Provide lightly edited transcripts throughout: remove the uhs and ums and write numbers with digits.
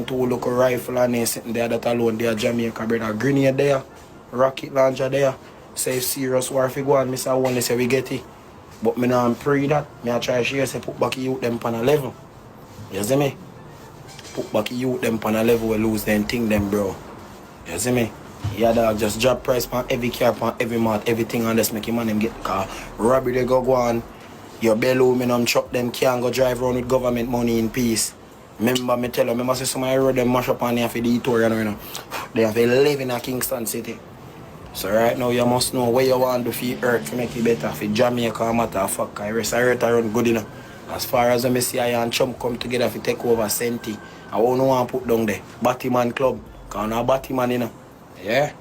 two look a rifle and they sitting there that alone. They are Jamaica, brother. Grenade there, rocket launcher there. Say serious war if you go on, Mr. Only say we get it. But me not pray that. Me I try share say put back youth them on a level. You see me? Put back youth them on a level we lose them thing them, bro. You see me? Yeah, dog, just drop price on every car, on every mat, everything on this make him and them get the car. Robbery they go on. Your bellow me them truck them can't go drive around with government money in peace. Remember me tell you, remember say somebody road them mash up on here for the tour, you know. They have to live in a Kingston City. So right now you must know where you want to feel earth to make it better. For Jamaica matter of fact, I rest earth around good enough. As far as I see I and Chum come together to take over Senti, I won't want to put down there. Batman Club. Cause no Batman, you know. Yeah.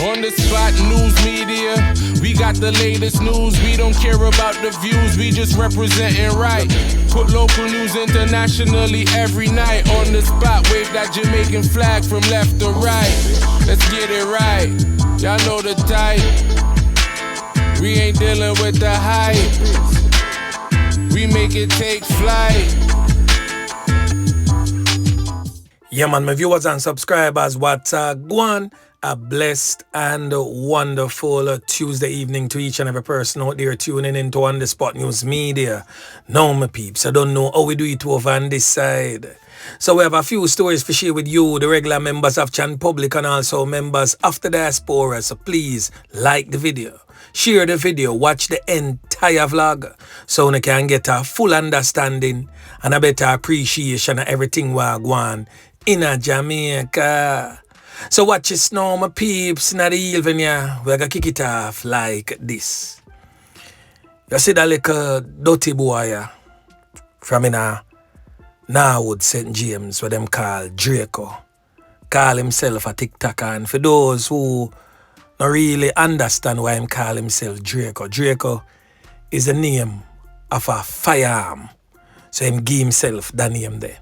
On the spot news media, we got the latest news. We don't care about the views, we just representing right. Put local news internationally every night. On the spot, wave that Jamaican flag from left to right. Let's get it right, y'all know the type. We ain't dealing with the hype. We make it take flight. Yeah, man, my viewers and subscribers, what's going? A blessed and wonderful Tuesday evening to each and every person out there tuning into On The Spot News Media. Now, my peeps, I don't know how we do it over on this side. So we have a few stories to share with you, the regular members of Chan Public and also members of the diaspora. So please like the video, share the video, watch the entire vlog so you can get a full understanding and a better appreciation of everything we're going in a Jamaica. So watch this now, my peeps, in the evening, yeah, we're gonna kick it off like this. You see that little Dutty boy yeah, from in a Norwood St. James, what them call Draco. Call himself a TikToker, and for those who don't really understand why him call himself Draco, Draco is the name of a firearm. So him give himself that name there.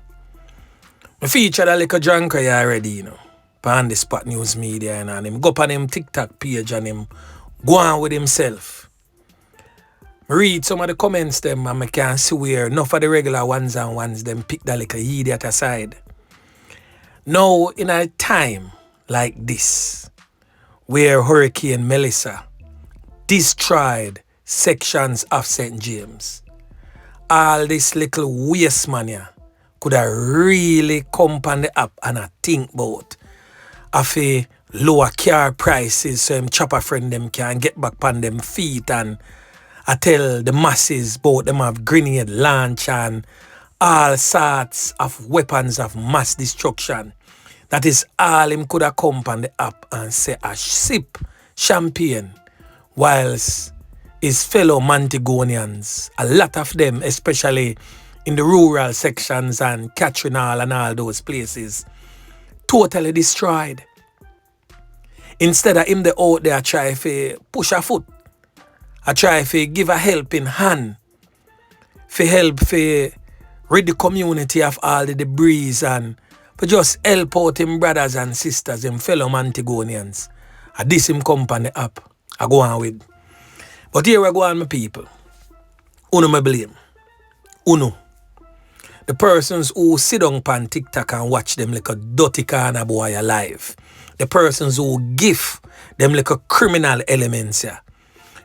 I featured a little drunker here already, you know. On the Spot News Media and him go up on him TikTok page and him go on with himself. I read some of the comments them and I can see where enough of the regular ones and ones them pick that like a idiot aside. Now in a time like this where Hurricane Melissa destroyed sections of St. James, all this little waste man here could have really come on the app and I think about of a lower car prices so them chopper friend them can get back on them feet and I tell the masses about them have grenade launch and all sorts of weapons of mass destruction. That is all him could have come on the app and say a sip champagne whilst his fellow Montegonians, a lot of them especially in the rural sections and Catherine Hall and all those places, totally destroyed. Instead of him the out there try to push a foot, I try to give a helping hand, for help for rid the community of all the debris and for just help out him brothers and sisters, him fellow Montegonians. I this him company up, I go on with. But here I go on my people. Uno me blame. Uno. The persons who sit down on TikTok and watch them like a dirty Corna boy alive. The persons who give them like a criminal elements here.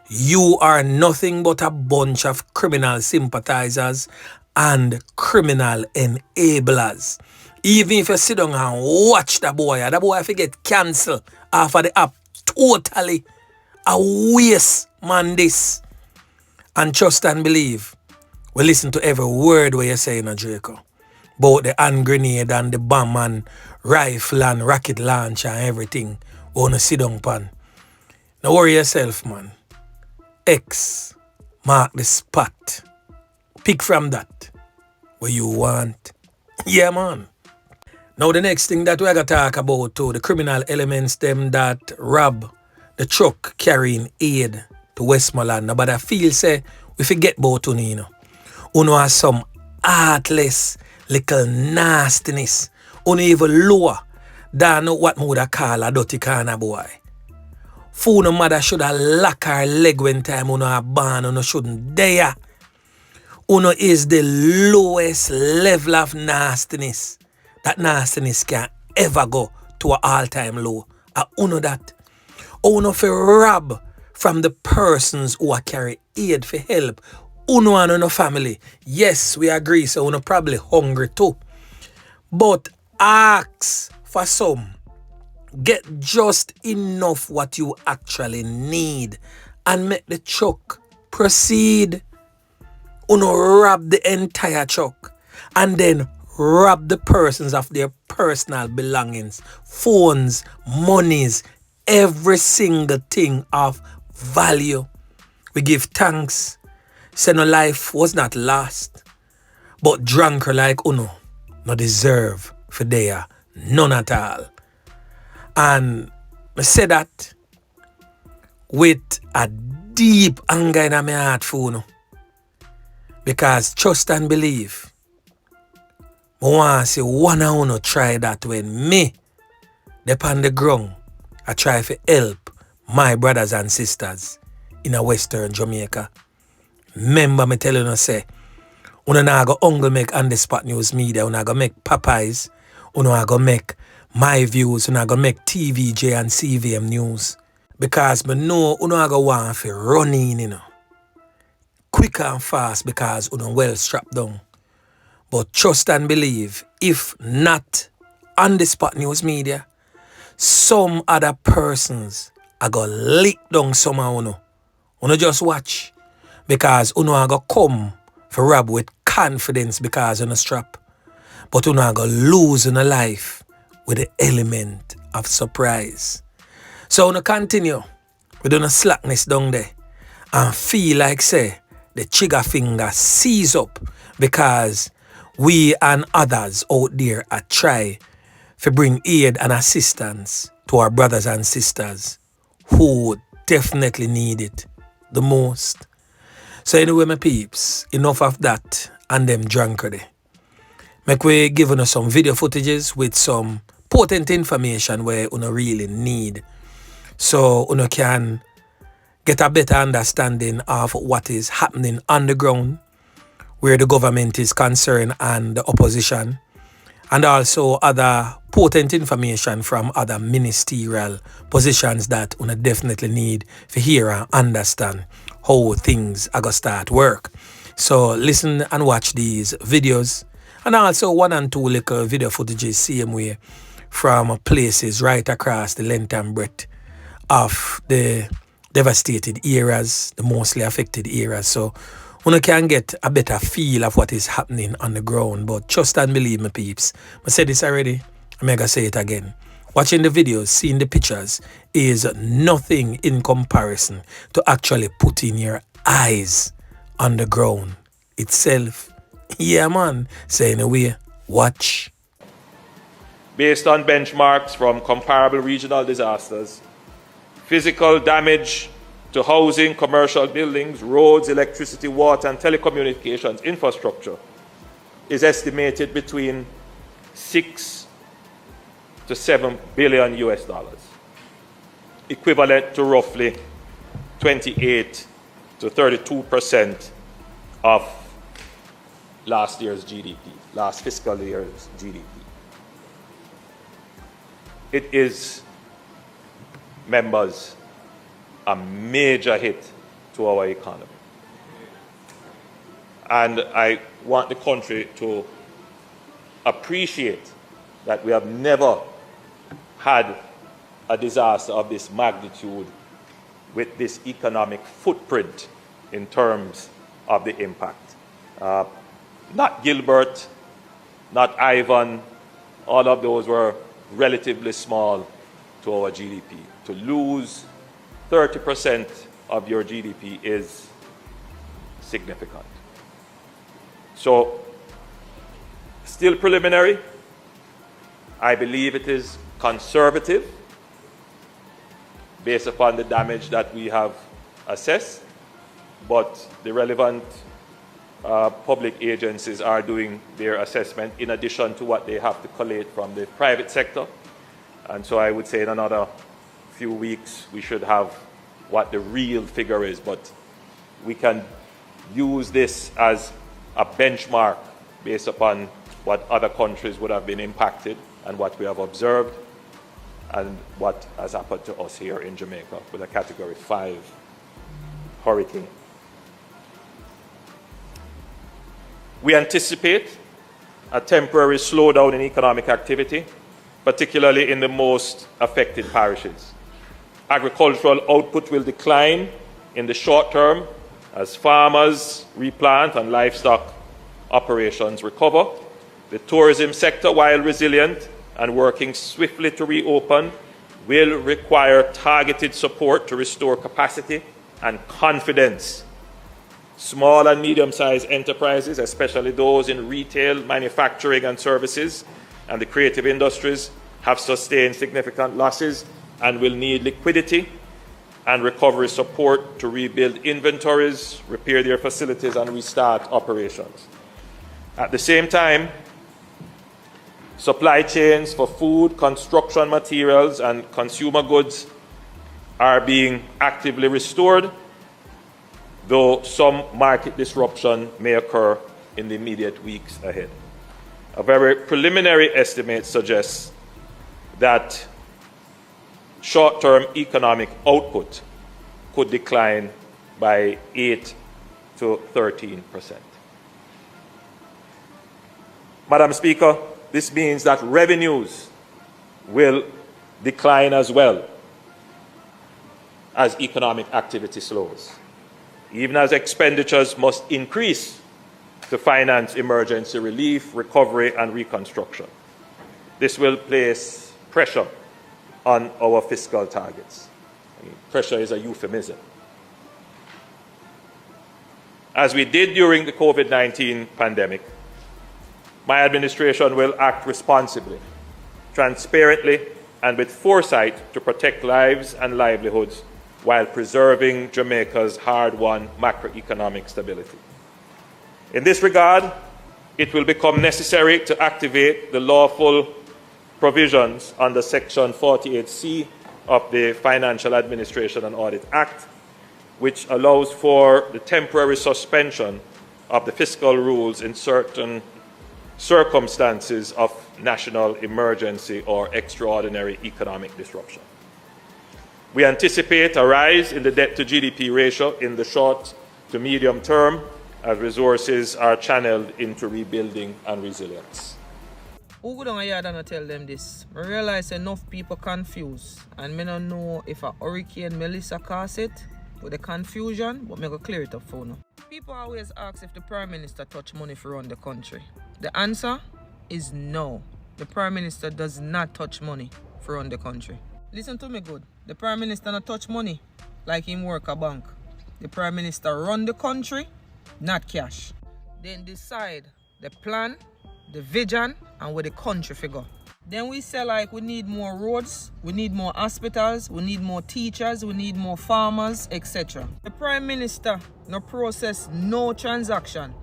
You are nothing but a bunch of criminal sympathizers and criminal enablers. Even if you sit down and watch the boy if you get cancelled off of the app totally a waste man this. And trust and believe. We listen to every word where you say in a Draco. About the hand grenade and the bomb and rifle and rocket launcher and everything. We want to sit down pan. Now worry yourself, man. X mark the spot. Pick from that where you want. Yeah, man. Now the next thing that we're going to talk about too, the criminal elements them that rob the truck carrying aid to Westmoreland. But I feel say we forget about you know. Uno has some heartless little nastiness. Uno even lower than what we would call a dirty Corna boy. Fool no mother should have locked her leg when time uno a born, uno shouldn't dare. Uno is the lowest level of nastiness that nastiness can ever go to an all-time low. I know that. Uno fi rob from the persons who are carry aid for help. Uno and uno family. Yes, we agree, so uno probably hungry too. But ask for some. Get just enough what you actually need and make the truck proceed. Uno rob the entire truck and then rob the persons of their personal belongings, phones, monies, every single thing of value. We give thanks. Say no life was not lost, but drunker like uno no deserve for there, none at all. And I say that with a deep anger in my heart for uno. Because trust and believe. I want to see one of uno try that when me, upon the ground, I try to help my brothers and sisters in a Western Jamaica. Remember me telling you, say, uno na go only make on the spot news media, uno go make Popeyes, uno go make My Views, uno go make TVJ and CVM News. Because me know uno go want to run in, you know. Quick and fast because uno well strapped down. But trust and believe, if not on the spot news media, some other persons are going to lick down some of uno. Uno just watch. Because uno are going to come for rob with confidence because uno strap. But uno are going to lose in a life with the element of surprise. So uno continue with uno slackness down there and feel like say the trigger finger seize up because we and others out there are try to bring aid and assistance to our brothers and sisters who definitely need it the most. So anyway, my peeps, enough of that and them drunkery. Make we giving us some video footages with some potent information where you really need. So you can get a better understanding of what is happening on the ground, where the government is concerned and the opposition, and also other potent information from other ministerial positions that you definitely need to hear and understand how things are going to start work. So listen and watch these videos, and also one and two little video footages same way from places right across the length and breadth of the devastated areas, the mostly affected areas. So you can get a better feel of what is happening on the ground. But trust and believe me, peeps. I said this already, I'm going to say it again. Watching the videos, seeing the pictures is nothing in comparison to actually putting your eyes on the ground itself. Yeah, man. Saying away, watch. Based on benchmarks from comparable regional disasters, physical damage to housing, commercial buildings, roads, electricity, water, and telecommunications infrastructure is estimated between 6 to 7 billion US dollars, equivalent to roughly 28 to 32% of last year's GDP, last fiscal year's GDP. It is, members, a major hit to our economy. And I want the country to appreciate that we have never had a disaster of this magnitude with this economic footprint in terms of the impact. Not Gilbert, not Ivan, all of those were relatively small to our GDP. To lose 30% of your GDP is significant. So, still preliminary. I believe it is conservative based upon the damage that we have assessed, but the relevant public agencies are doing their assessment in addition to what they have to collate from the private sector. And so I would say in another few weeks we should have what the real figure is, but we can use this as a benchmark based upon what other countries would have been impacted and what we have observed and what has happened to us here in Jamaica with a Category 5 hurricane. We anticipate a temporary slowdown in economic activity, particularly in the most affected parishes. Agricultural output will decline in the short term as farmers replant and livestock operations recover. The tourism sector, while resilient and working swiftly to reopen, will require targeted support to restore capacity and confidence. Small and medium-sized enterprises, especially those in retail, manufacturing and services, and the creative industries, have sustained significant losses and will need liquidity and recovery support to rebuild inventories, repair their facilities, and restart operations. At the same time, supply chains for food, construction materials, and consumer goods are being actively restored, though some market disruption may occur in the immediate weeks ahead. A very preliminary estimate suggests that short-term economic output could decline by 8 to 13%. Madam Speaker, this means that revenues will decline as well as economic activity slows, even as expenditures must increase to finance emergency relief, recovery, and reconstruction. This will place pressure on our fiscal targets. Pressure is a euphemism. As we did during the COVID-19 pandemic, my administration will act responsibly, transparently, and with foresight to protect lives and livelihoods while preserving Jamaica's hard-won macroeconomic stability. In this regard, it will become necessary to activate the lawful provisions under Section 48C of the Financial Administration and Audit Act, which allows for the temporary suspension of the fiscal rules in certain circumstances of national emergency or extraordinary economic disruption. We anticipate a rise in the debt-to-GDP ratio in the short to medium term as resources are channeled into rebuilding and resilience. Who go down here and tell them this? I realize enough people confused and I don't know if a Hurricane Melissa caused it with the confusion, but I go clear it up for now. People always ask if the Prime Minister touch money for run the country. The answer is no. The Prime Minister does not touch money for run the country. Listen to me good. The Prime Minister not touch money like him work a bank. The Prime Minister run the country, not cash. Then decide the plan, the vision, and where the country figure. Then we say like we need more roads, we need more hospitals, we need more teachers, we need more farmers, etc. The Prime Minister no process no transaction.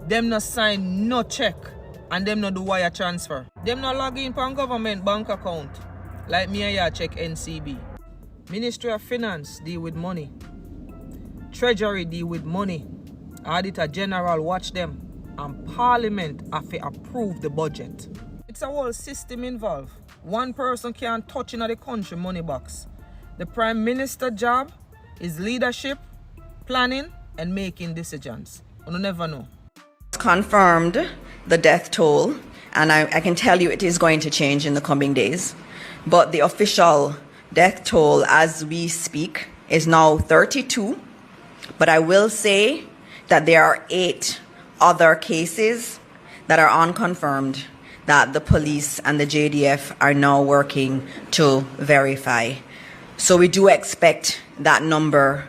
Them no sign no check and them no do wire transfer. Them no log in on government bank account like me and ya check NCB. Ministry of Finance deal with money. Treasury deal with money. Auditor General watch them. And Parliament have to approve the budget. It's a whole system involved. One person can't touch in the country money box. The Prime Minister job is leadership, planning, and making decisions. You never know. Confirmed the death toll, and I can tell you it is going to change in the coming days. But the official death toll as we speak is now 32. But I will say that there are 8 other cases that are unconfirmed that the police and the JDF are now working to verify. So we do expect that number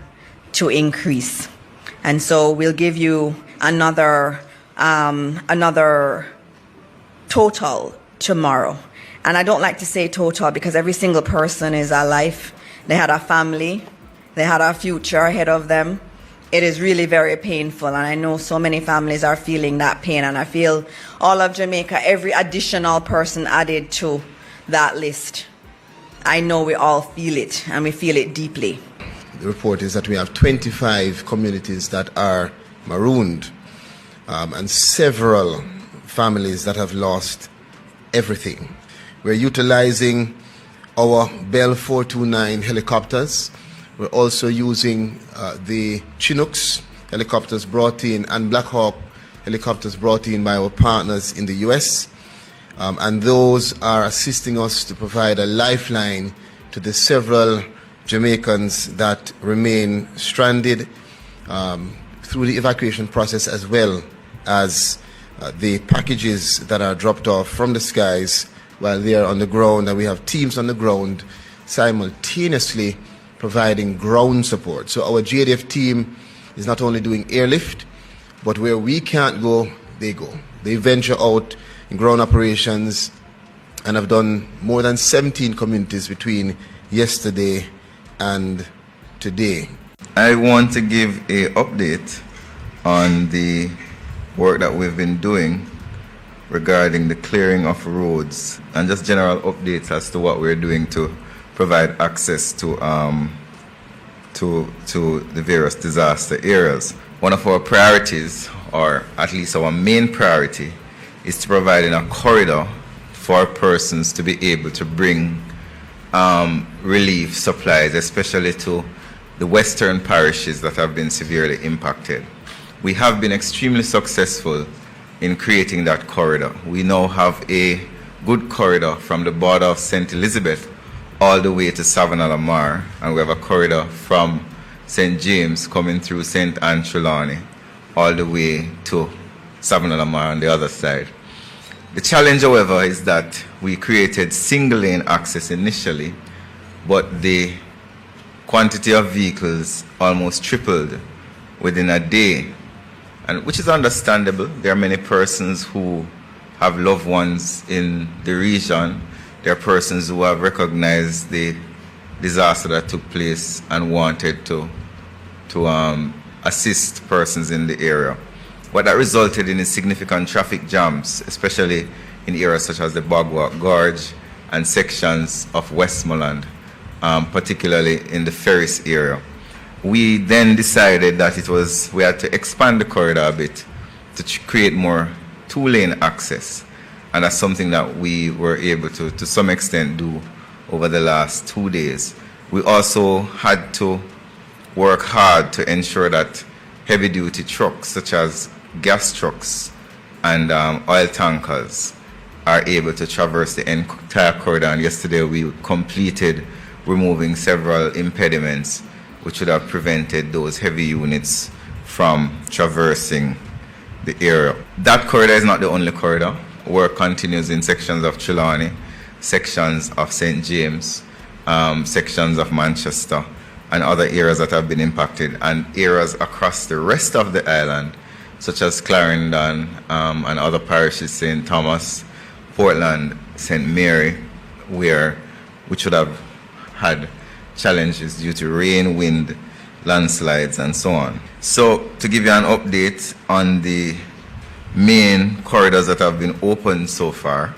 to increase. And so we'll give you another total tomorrow. And I don't like to say total because every single person is a life. They had a family. They had a future ahead of them. It is really very painful, and I know so many families are feeling that pain, and I feel all of Jamaica, every additional person added to that list, I know we all feel it, and we feel it deeply. The report is that we have 25 communities that are marooned, and several families that have lost everything. We're utilizing our Bell 429 helicopters. We're also using the Chinooks helicopters brought in and Black Hawk helicopters brought in by our partners in the US. And those are assisting us to provide a lifeline to the several Jamaicans that remain stranded through the evacuation process, as well as the packages that are dropped off from the skies while they are on the ground. And we have teams on the ground simultaneously providing ground support. So our JDF team is not only doing airlift, but where we can't go, they go. They venture out in ground operations and have done more than 17 communities between yesterday and today. I want to give an update on the work that we've been doing regarding the clearing of roads and just general updates as to what we're doing to provide access to the various disaster areas. One of our priorities, or at least our main priority, is to provide a corridor for persons to be able to bring relief supplies, especially to the western parishes that have been severely impacted. We have been extremely successful in creating that corridor. We now have a good corridor from the border of St. Elizabeth all the way to Savannah-Lamar, and we have a corridor from St. James coming through St. Anne Trelawney all the way to Savannah-Lamar on the other side. The challenge, however, is that we created single lane access initially, but the quantity of vehicles almost tripled within a day, and which is understandable. There are many persons who have loved ones in the region. There are persons who have recognized the disaster that took place and wanted to assist persons in the area. What that resulted in is significant traffic jams, especially in areas such as the Bwoy Gorge and sections of Westmoreland, particularly in the Ferris area. We then decided that we had to expand the corridor a bit to create more two-lane access, and that's something that we were able to some extent do over the last 2 days. We also had to work hard to ensure that heavy-duty trucks such as gas trucks and oil tankers are able to traverse the entire corridor. And yesterday we completed removing several impediments which would have prevented those heavy units from traversing the area. That corridor is not the only corridor. Work continues in sections of Trelawney, sections of St. James, sections of Manchester, and other areas that have been impacted, and areas across the rest of the island, such as Clarendon and other parishes, St. Thomas, Portland, St. Mary, which would have had challenges due to rain, wind, landslides, and so on. So, to give you an update on the main corridors that have been opened so far,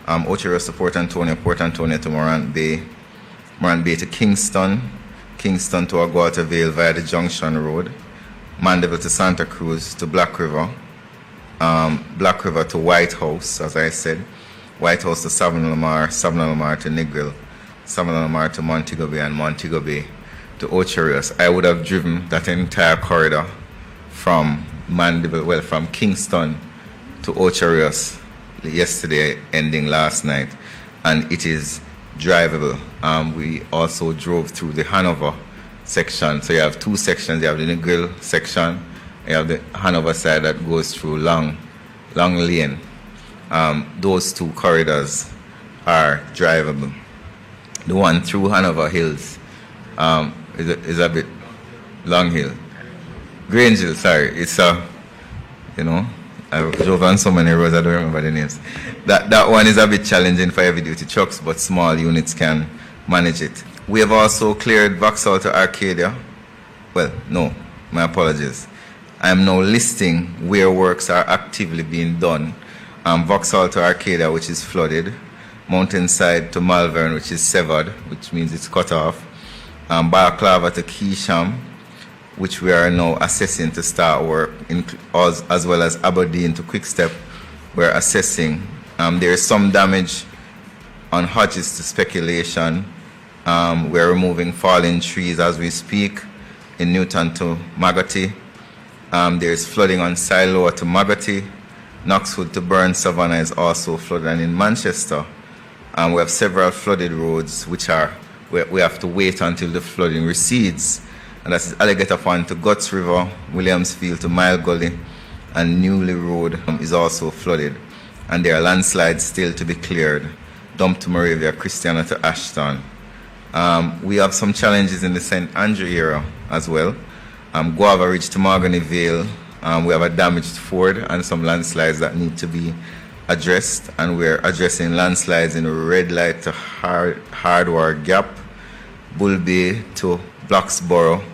Ocho to Port Antonio to Morant Bay to Kingston to Aguata Vale via the Junction Road, Mandeville to Santa Cruz to Black River to White House, as I said, White House to Savannah-Lamar to Negril, Savannah-Lamar to Montego Bay, and Montego Bay to Ocho Rios. I would have driven that entire corridor from from Kingston to Ocho Rios yesterday, ending last night, and it is drivable. We also drove through the Hanover section. So you have two sections. You have the Negril section, you have the Hanover side that goes through Long Lane. Those two corridors are drivable. The one through Hanover Hills is a bit Long Hill. Grange Hill, sorry. It's I drove on so many roads, I don't remember the names. That one is a bit challenging for heavy duty trucks, but small units can manage it. We have also cleared Vauxhall to Arcadia. Well, no, my apologies. I am now listing where works are actively being done. Vauxhall to Arcadia, which is flooded. Mountainside to Malvern, which is severed, which means it's cut off. Balaclava to Keesham, which we are now assessing to start work, as well as Aberdeen to Quickstep, we're assessing. There is some damage on Hodges to speculation. We're removing fallen trees as we speak in Newton to Magotty. There's flooding on Siloa to Magotty. Knoxwood to Burn Savannah is also flooded. And in Manchester, we have several flooded roads which we have to wait until the flooding recedes. And that's Alligator Pond to Guts River, Williamsfield to Mile Gully, and Newley Road is also flooded. And there are landslides still to be cleared. Dump to Moravia, Christiana to Ashton. We have some challenges in the St. Andrew area as well. Guava Ridge to Mahogany Vale, we have a damaged ford and some landslides that need to be addressed. And we're addressing landslides in Red Light to Hardware Gap, Bull Bay to Bloxborough.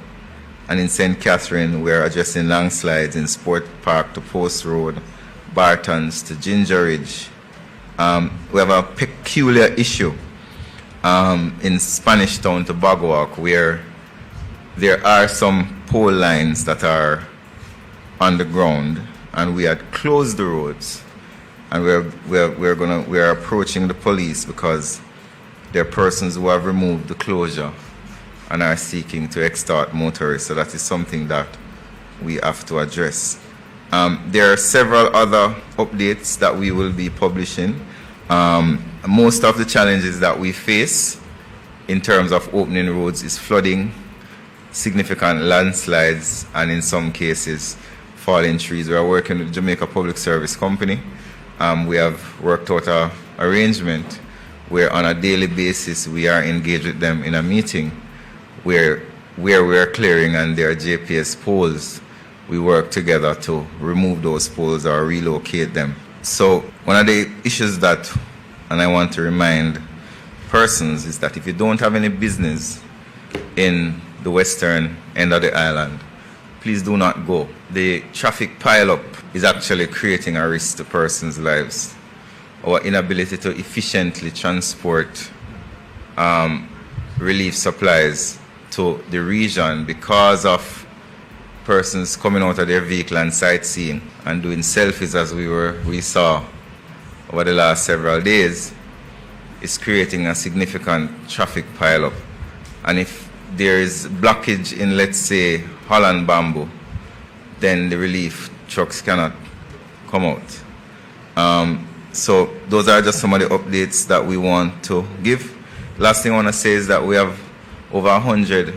And in St. Catherine, we're addressing landslides in Sport Park to Post Road, Bartons to Ginger Ridge. We have a peculiar issue in Spanish Town to Bogwalk, where there are some pole lines that are on the ground, and we had closed the roads, and we're approaching the police because there are persons who have removed the closure and are seeking to extort motorists. So that is something that we have to address. There are several other updates that we will be publishing. Most of the challenges that we face in terms of opening roads is flooding, significant landslides, and in some cases, falling trees. We are working with the Jamaica Public Service Company. We have worked out an arrangement where on a daily basis we are engaged with them in a meeting where we are clearing and there are JPS poles. We work together to remove those poles or relocate them. So one of the issues that, and I want to remind persons, is that if you don't have any business in the western end of the island, please do not go. The traffic pileup is actually creating a risk to persons' lives. Our inability to efficiently transport relief supplies to the region because of persons coming out of their vehicle and sightseeing and doing selfies, as we saw over the last several days, is creating a significant traffic pileup. And if there is blockage in, let's say, Holland Bamboo, then the relief trucks cannot come out. So those are just some of the updates that we want to give. Last thing I want to say is that we have over 100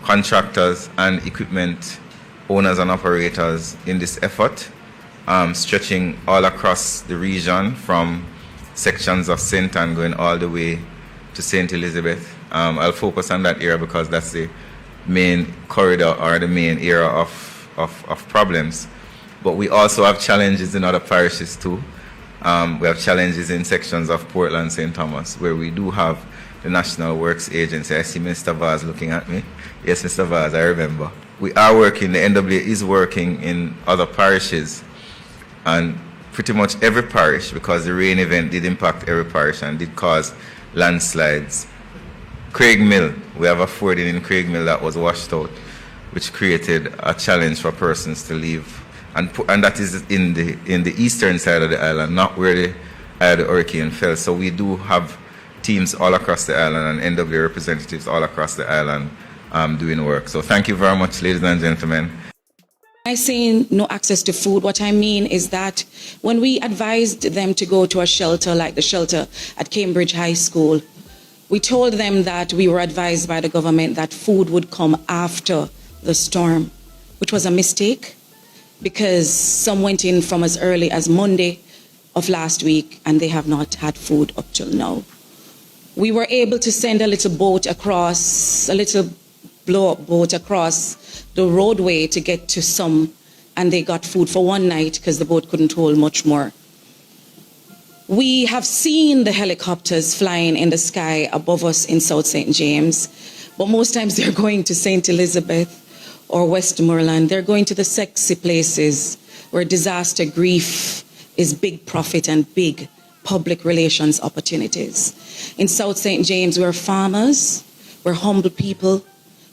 contractors and equipment owners and operators in this effort, stretching all across the region from sections of St. Anne going all the way to St. Elizabeth. I'll focus on that area because that's the main corridor or the main area of problems. But we also have challenges in other parishes too. We have challenges in sections of Portland, St. Thomas, where we do have the National Works Agency. I see Mr. Vaz looking at me. Yes, Mr. Vaz, I remember. We are working, the NWA is working in other parishes, and pretty much every parish, because the rain event did impact every parish and did cause landslides. Craig Mill, we have a fording in Craig Mill that was washed out, which created a challenge for persons to leave. And that is in the eastern side of the island, not where the hurricane fell. So we do have teams all across the island and NWA representatives all across the island doing work. So thank you very much, ladies and gentlemen. I say no access to food. What I mean is that when we advised them to go to a shelter like the shelter at Cambridge High School, we told them that we were advised by the government that food would come after the storm, which was a mistake because some went in from as early as Monday of last week and they have not had food up till now. We were able to send a little boat across, a little blow-up boat across the roadway to get to some, and they got food for one night because the boat couldn't hold much more. We have seen the helicopters flying in the sky above us in South St. James, but most times they're going to St. Elizabeth or Westmoreland. They're going to the sexy places where disaster grief is big profit and big public relations opportunities. In South St. James, we're farmers, we're humble people,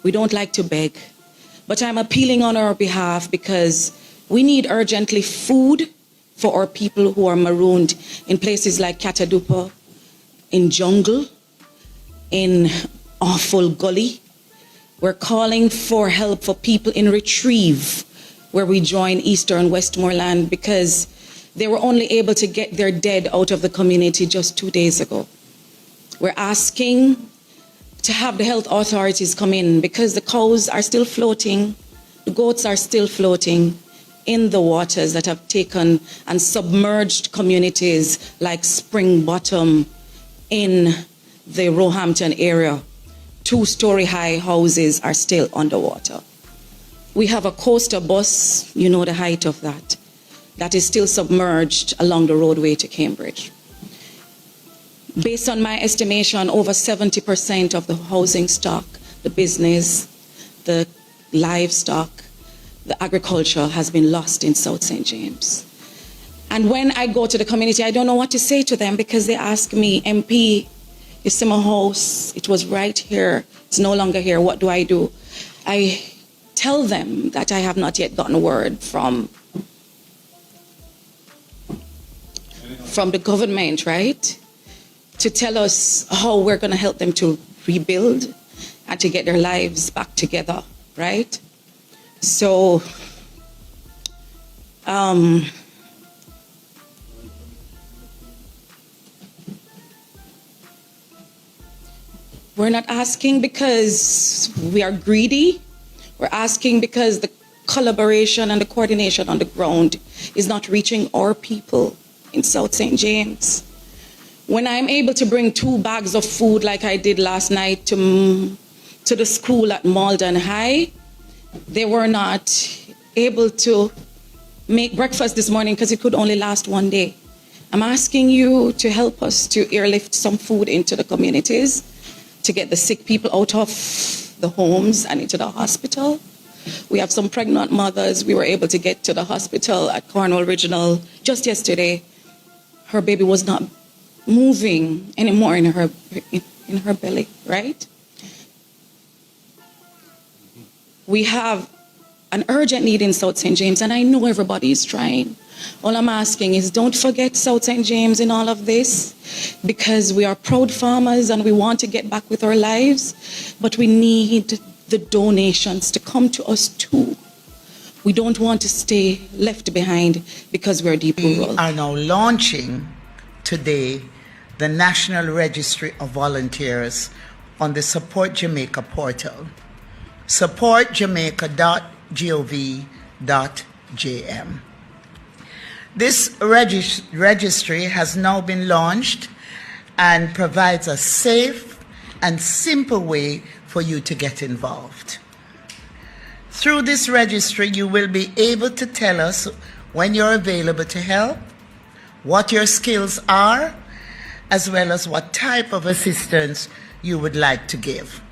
we don't like to beg. But I'm appealing on our behalf because we need urgently food for our people who are marooned in places like Katadupa, in Jungle, in Awful Gully. We're calling for help for people in Retrieve, where we join Eastern Westmoreland, because they were only able to get their dead out of the community just 2 days ago. We're asking to have the health authorities come in because the cows are still floating, the goats are still floating in the waters that have taken and submerged communities like Spring Bottom in the Roehampton area. 2-story high houses are still underwater. We have a coaster bus, you know the height of that is still submerged along the roadway to Cambridge. Based on my estimation, over 70% of the housing stock, the business, the livestock, the agriculture has been lost in South St. James. And when I go to the community, I don't know what to say to them because they ask me, MP, you see my house, it was right here, it's no longer here, what do I do? I tell them that I have not yet gotten a word from the government, right? To tell us how we're going to help them to rebuild and to get their lives back together, right? So, we're not asking because we are greedy. We're asking because the collaboration and the coordination on the ground is not reaching our people in South St. James. When I'm able to bring 2 bags of food like I did last night to the school at Malden High, they were not able to make breakfast this morning because it could only last 1 day. I'm asking you to help us to airlift some food into the communities, to get the sick people out of the homes and into the hospital. We have some pregnant mothers. We were able to get to the hospital at Cornwall Regional just yesterday. Her baby was not moving anymore in her belly, right? We have an urgent need in South St. James, and I know everybody is trying. All I'm asking is don't forget South St. James in all of this, because we are proud farmers and we want to get back with our lives, but we need the donations to come to us too. We don't want to stay left behind because we're deep rural. We are now launching today the National Registry of Volunteers on the Support Jamaica portal, supportjamaica.gov.jm. This registry has now been launched and provides a safe and simple way for you to get involved. Through this registry, you will be able to tell us when you're available to help, what your skills are, as well as what type of assistance you would like to give.